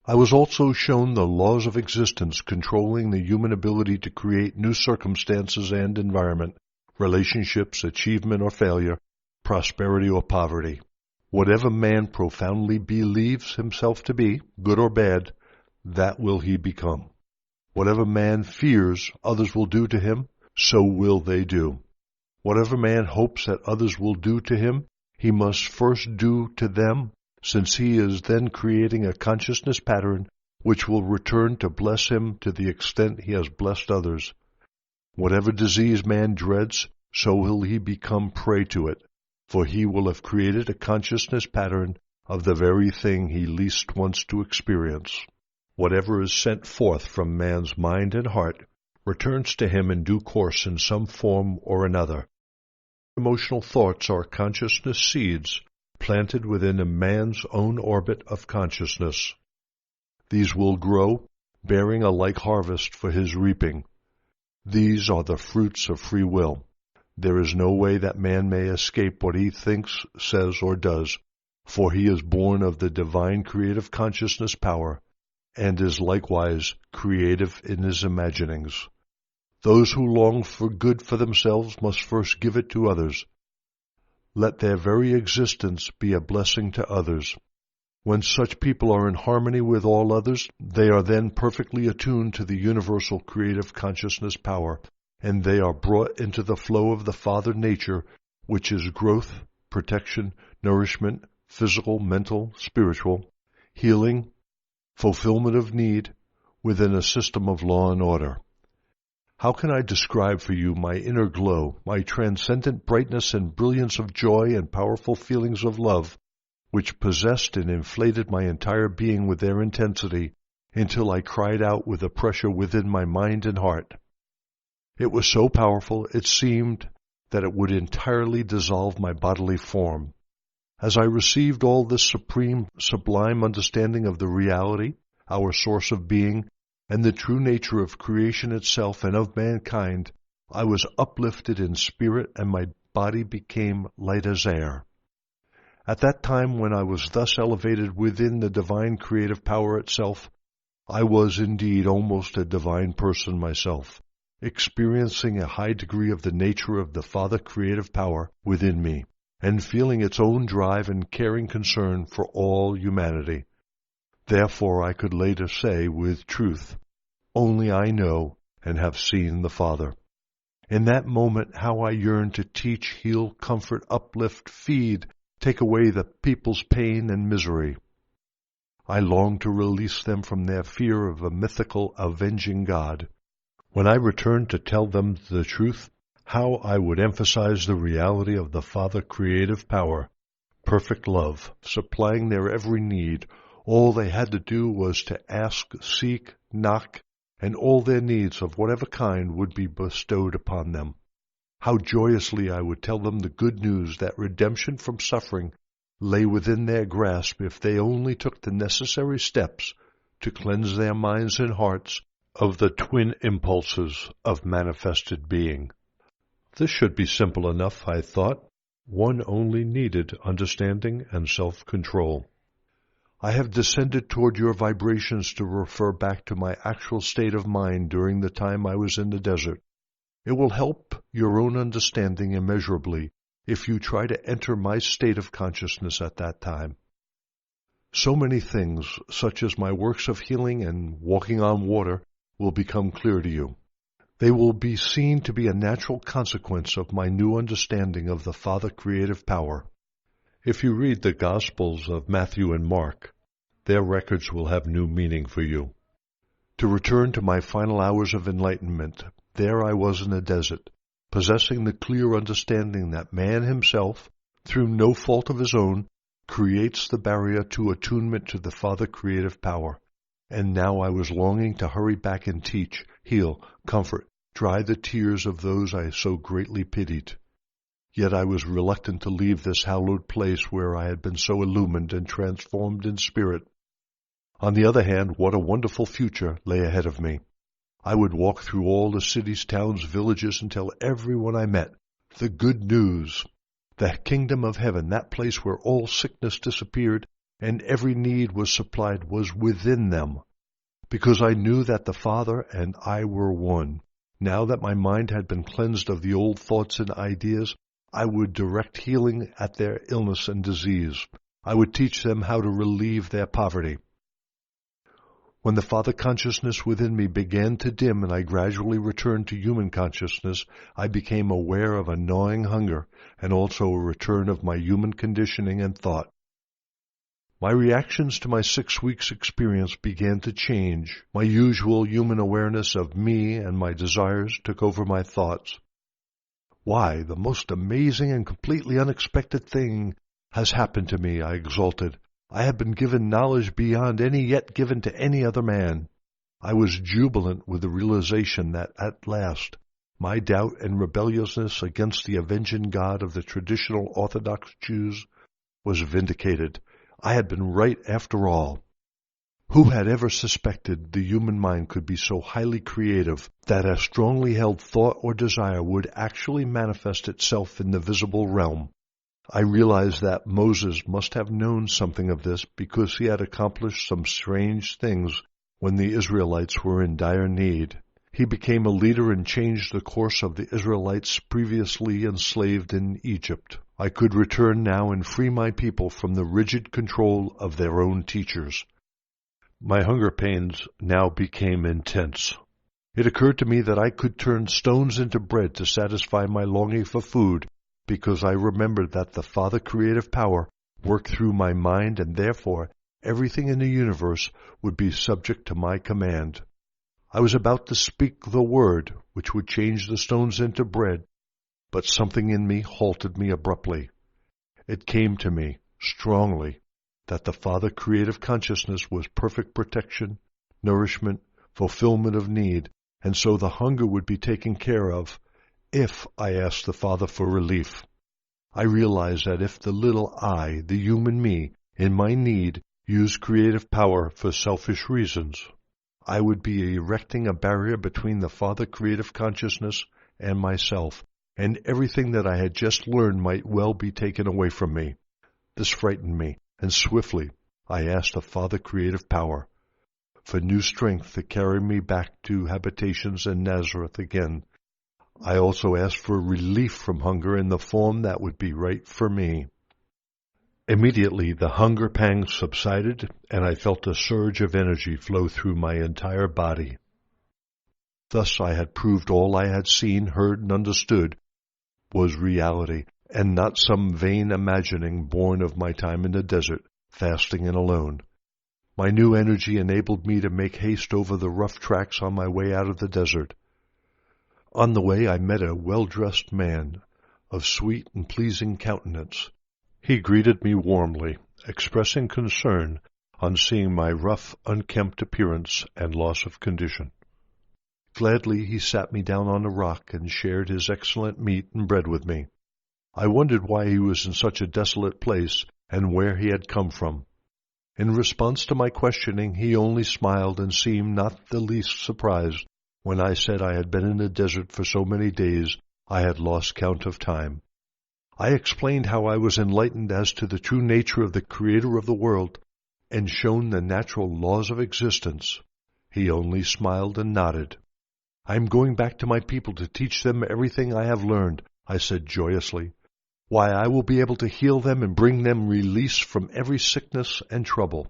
I was also shown the laws of existence controlling the human ability to create new circumstances and environment, relationships, achievement or failure, prosperity or poverty. Whatever man profoundly believes himself to be, good or bad, that will he become. Whatever man fears others will do to him, so will they do. Whatever man hopes that others will do to him, he must first do to them, since he is then creating a consciousness pattern which will return to bless him to the extent he has blessed others. Whatever disease man dreads, so will he become prey to it, for he will have created a consciousness pattern of the very thing he least wants to experience. Whatever is sent forth from man's mind and heart returns to him in due course in some form or another. Emotional thoughts are consciousness seeds planted within a man's own orbit of consciousness. These will grow, bearing a like harvest for his reaping. These are the fruits of free will. There is no way that man may escape what he thinks, says, or does, for he is born of the divine creative consciousness power, and is likewise creative in his imaginings. Those who long for good for themselves must first give it to others. Let their very existence be a blessing to others. When such people are in harmony with all others, they are then perfectly attuned to the universal creative consciousness power, and they are brought into the flow of the Father Nature, which is growth, protection, nourishment, physical, mental, spiritual, healing, fulfillment of need, within a system of law and order. How can I describe for you my inner glow, my transcendent brightness and brilliance of joy and powerful feelings of love, which possessed and inflated my entire being with their intensity, until I cried out with a pressure within my mind and heart? It was so powerful, it seemed that it would entirely dissolve my bodily form. As I received all this supreme, sublime understanding of the reality, our source of being, and the true nature of creation itself and of mankind, I was uplifted in spirit, and my body became light as air. At that time, when I was thus elevated within the divine creative power itself, I was indeed almost a divine person myself, experiencing a high degree of the nature of the Father creative power within me, and feeling its own drive and caring concern for all humanity. Therefore I could later say with truth, only I know and have seen the Father. In that moment, how I yearned to teach, heal, comfort, uplift, feed, take away the people's pain and misery. I longed to release them from their fear of a mythical, avenging God. When I returned to tell them the truth, how I would emphasize the reality of the Father creative power, perfect love, supplying their every need. All they had to do was to ask, seek, knock, and all their needs of whatever kind would be bestowed upon them. How joyously I would tell them the good news that redemption from suffering lay within their grasp if they only took the necessary steps to cleanse their minds and hearts of the twin impulses of manifested being. This should be simple enough, I thought. One only needed understanding and self-control. I have descended toward your vibrations to refer back to my actual state of mind during the time I was in the desert. It will help your own understanding immeasurably if you try to enter my state of consciousness at that time. So many things, such as my works of healing and walking on water, will become clear to you. They will be seen to be a natural consequence of my new understanding of the Father creative power. If you read the Gospels of Matthew and Mark, their records will have new meaning for you. To return to my final hours of enlightenment, there I was in the desert, possessing the clear understanding that man himself, through no fault of his own, creates the barrier to attunement to the Father creative power. And now I was longing to hurry back and teach, heal, comfort, dry the tears of those I so greatly pitied. Yet I was reluctant to leave this hallowed place where I had been so illumined and transformed in spirit. On the other hand, what a wonderful future lay ahead of me. I would walk through all the cities, towns, villages, and tell everyone I met the good news, the kingdom of heaven, that place where all sickness disappeared and every need was supplied was within them, because I knew that the Father and I were one. Now that my mind had been cleansed of the old thoughts and ideas, I would direct healing at their illness and disease. I would teach them how to relieve their poverty. When the Father consciousness within me began to dim and I gradually returned to human consciousness, I became aware of a gnawing hunger and also a return of my human conditioning and thought. My reactions to my 6 weeks' experience began to change. My usual human awareness of me and my desires took over my thoughts. Why, the most amazing and completely unexpected thing has happened to me, I exulted. I have been given knowledge beyond any yet given to any other man. I was jubilant with the realization that, at last, my doubt and rebelliousness against the avenging God of the traditional Orthodox Jews was vindicated. I had been right after all. Who had ever suspected the human mind could be so highly creative that a strongly held thought or desire would actually manifest itself in the visible realm? I realized that Moses must have known something of this because he had accomplished some strange things when the Israelites were in dire need. He became a leader and changed the course of the Israelites previously enslaved in Egypt. I could return now and free my people from the rigid control of their own teachers. My hunger pains now became intense. It occurred to me that I could turn stones into bread to satisfy my longing for food, because I remembered that the Father creative power worked through my mind, and therefore everything in the universe would be subject to my command. I was about to speak the word which would change the stones into bread, but something in me halted me abruptly. It came to me, strongly, that the Father creative consciousness was perfect protection, nourishment, fulfillment of need, and so the hunger would be taken care of if I asked the Father for relief. I realized that if the little I, the human me, in my need, used creative power for selfish reasons, I would be erecting a barrier between the Father creative consciousness and myself, and everything that I had just learned might well be taken away from me. This frightened me, and swiftly I asked the Father creative power for new strength to carry me back to habitations in Nazareth again. I also asked for relief from hunger in the form that would be right for me. Immediately the hunger pangs subsided, and I felt a surge of energy flow through my entire body. Thus I had proved all I had seen, heard, and understood was reality, and not some vain imagining born of my time in the desert, fasting and alone. My new energy enabled me to make haste over the rough tracks on my way out of the desert. On the way I met a well-dressed man of sweet and pleasing countenance. He greeted me warmly, expressing concern on seeing my rough, unkempt appearance and loss of condition. Gladly he sat me down on a rock and shared his excellent meat and bread with me. I wondered why he was in such a desolate place and where he had come from. In response to my questioning, he only smiled and seemed not the least surprised when I said I had been in the desert for so many days I had lost count of time. I explained how I was enlightened as to the true nature of the Creator of the world and shown the natural laws of existence. He only smiled and nodded. I am going back to my people to teach them everything I have learned, I said joyously. Why, I will be able to heal them and bring them release from every sickness and trouble.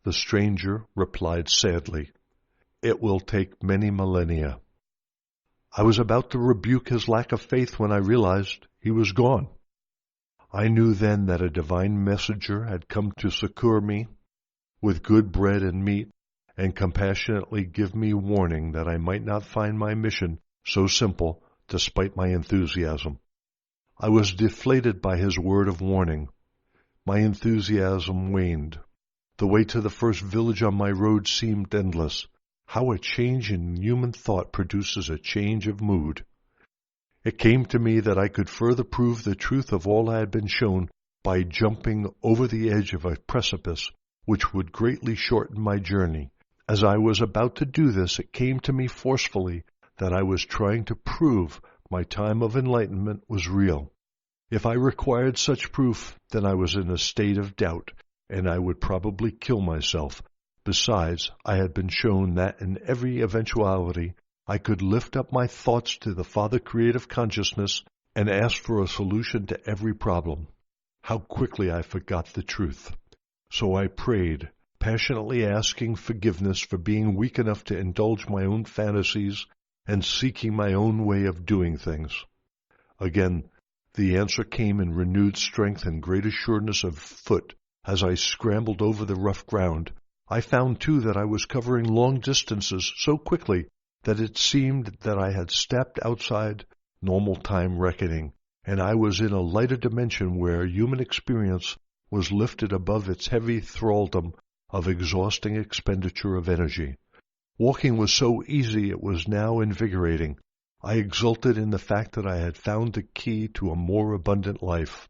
The stranger replied sadly, It will take many millennia. I was about to rebuke his lack of faith when I realized he was gone. I knew then that a divine messenger had come to succor me with good bread and meat, and compassionately give me warning that I might not find my mission so simple despite my enthusiasm. I was deflated by his word of warning. My enthusiasm waned. The way to the first village on my road seemed endless. How a change in human thought produces a change of mood. It came to me that I could further prove the truth of all I had been shown by jumping over the edge of a precipice, which would greatly shorten my journey. As I was about to do this, it came to me forcefully that I was trying to prove my time of enlightenment was real. If I required such proof, then I was in a state of doubt, and I would probably kill myself. Besides, I had been shown that in every eventuality I could lift up my thoughts to the Father Creative Consciousness and ask for a solution to every problem. How quickly I forgot the truth. So I prayed, passionately asking forgiveness for being weak enough to indulge my own fantasies and seeking my own way of doing things. Again, the answer came in renewed strength and greater sureness of foot as I scrambled over the rough ground. I found, too, that I was covering long distances so quickly that it seemed that I had stepped outside normal time reckoning, and I was in a lighter dimension where human experience was lifted above its heavy thraldom of exhausting expenditure of energy. Walking was so easy it was now invigorating. I exulted in the fact that I had found the key to a more abundant life.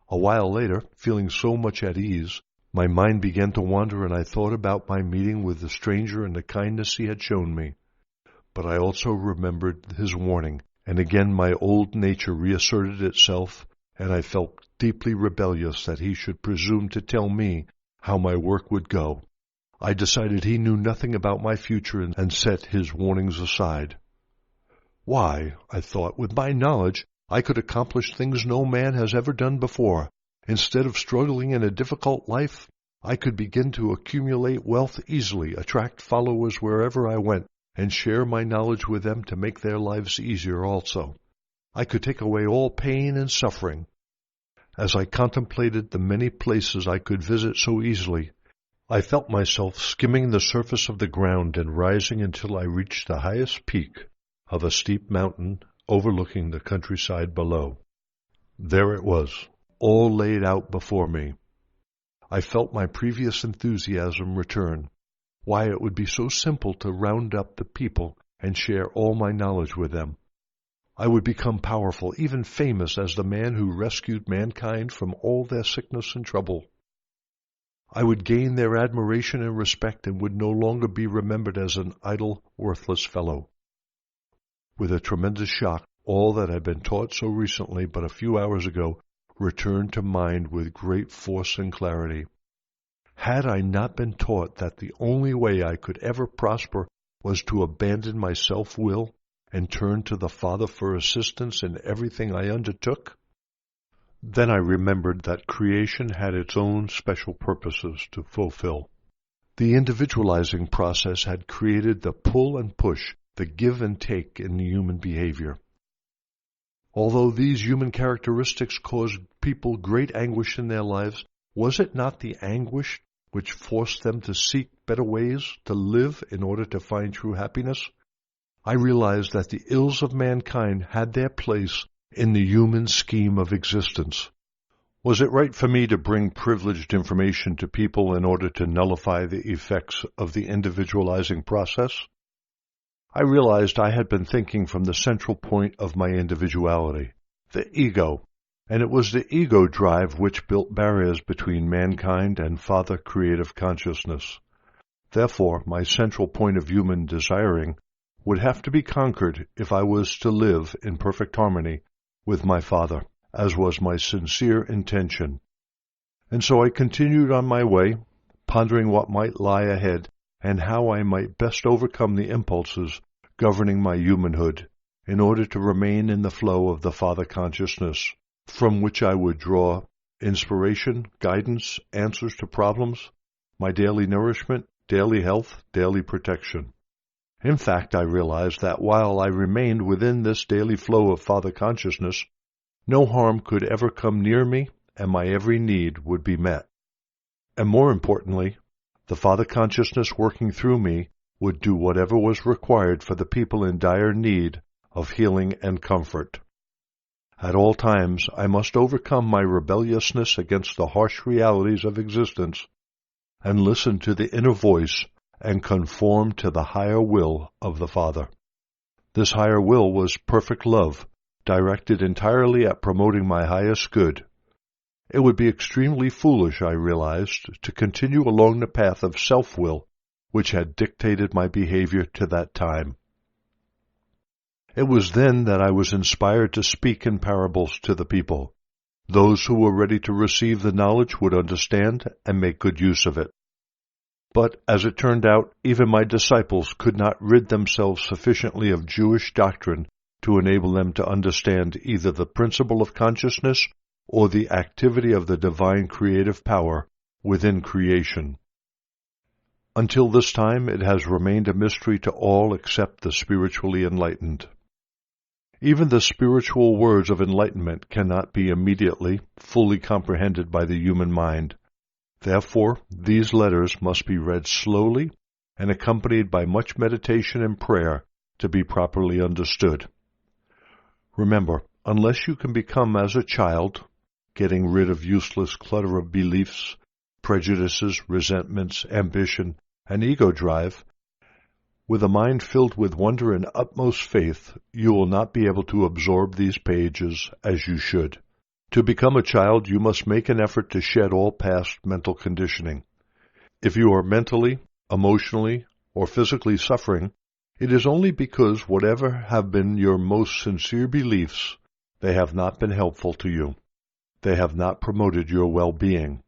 A while later, feeling so much at ease, my mind began to wander, and I thought about my meeting with the stranger and the kindness he had shown me. But I also remembered his warning, and again my old nature reasserted itself, and I felt deeply rebellious that he should presume to tell me how my work would go. I decided he knew nothing about my future and set his warnings aside. Why, I thought, with my knowledge, I could accomplish things no man has ever done before. Instead of struggling in a difficult life, I could begin to accumulate wealth easily, attract followers wherever I went, and share my knowledge with them to make their lives easier also. I could take away all pain and suffering. As I contemplated the many places I could visit so easily, I felt myself skimming the surface of the ground and rising until I reached the highest peak of a steep mountain overlooking the countryside below. There it was, all laid out before me. I felt my previous enthusiasm return. Why, it would be so simple to round up the people and share all my knowledge with them. I would become powerful, even famous, as the man who rescued mankind from all their sickness and trouble. I would gain their admiration and respect and would no longer be remembered as an idle, worthless fellow. With a tremendous shock, all that had been taught so recently but a few hours ago returned to mind with great force and clarity. Had I not been taught that the only way I could ever prosper was to abandon my self-will and turn to the Father for assistance in everything I undertook? Then I remembered that creation had its own special purposes to fulfill. The individualizing process had created the pull and push, the give and take in the human behavior. Although these human characteristics caused people great anguish in their lives, was it not the anguish which forced them to seek better ways to live in order to find true happiness? I realized that the ills of mankind had their place in the human scheme of existence. Was it right for me to bring privileged information to people in order to nullify the effects of the individualizing process? I realized I had been thinking from the central point of my individuality, the ego, and it was the ego drive which built barriers between mankind and Father Creative Consciousness. Therefore, my central point of human desiring would have to be conquered if I was to live in perfect harmony with my Father, as was my sincere intention. And so I continued on my way, pondering what might lie ahead and how I might best overcome the impulses governing my humanhood in order to remain in the flow of the Father Consciousness, from which I would draw inspiration, guidance, answers to problems, my daily nourishment, daily health, daily protection. In fact, I realized that while I remained within this daily flow of Father Consciousness, no harm could ever come near me, and my every need would be met. And more importantly, the Father Consciousness working through me would do whatever was required for the people in dire need of healing and comfort. At all times, I must overcome my rebelliousness against the harsh realities of existence and listen to the inner voice and conform to the higher will of the Father. This higher will was perfect love, directed entirely at promoting my highest good. It would be extremely foolish, I realized, to continue along the path of self-will which had dictated my behavior to that time. It was then that I was inspired to speak in parables to the people. Those who were ready to receive the knowledge would understand and make good use of it. But, as it turned out, even my disciples could not rid themselves sufficiently of Jewish doctrine to enable them to understand either the principle of consciousness or the activity of the divine creative power within creation. Until this time, it has remained a mystery to all except the spiritually enlightened. Even the spiritual words of enlightenment cannot be immediately, fully comprehended by the human mind. Therefore, these letters must be read slowly and accompanied by much meditation and prayer to be properly understood. Remember, unless you can become as a child, getting rid of useless clutter of beliefs, prejudices, resentments, ambition, and ego drive, with a mind filled with wonder and utmost faith, you will not be able to absorb these pages as you should. To become a child, you must make an effort to shed all past mental conditioning. If you are mentally, emotionally, or physically suffering, it is only because whatever have been your most sincere beliefs, they have not been helpful to you. They have not promoted your well-being.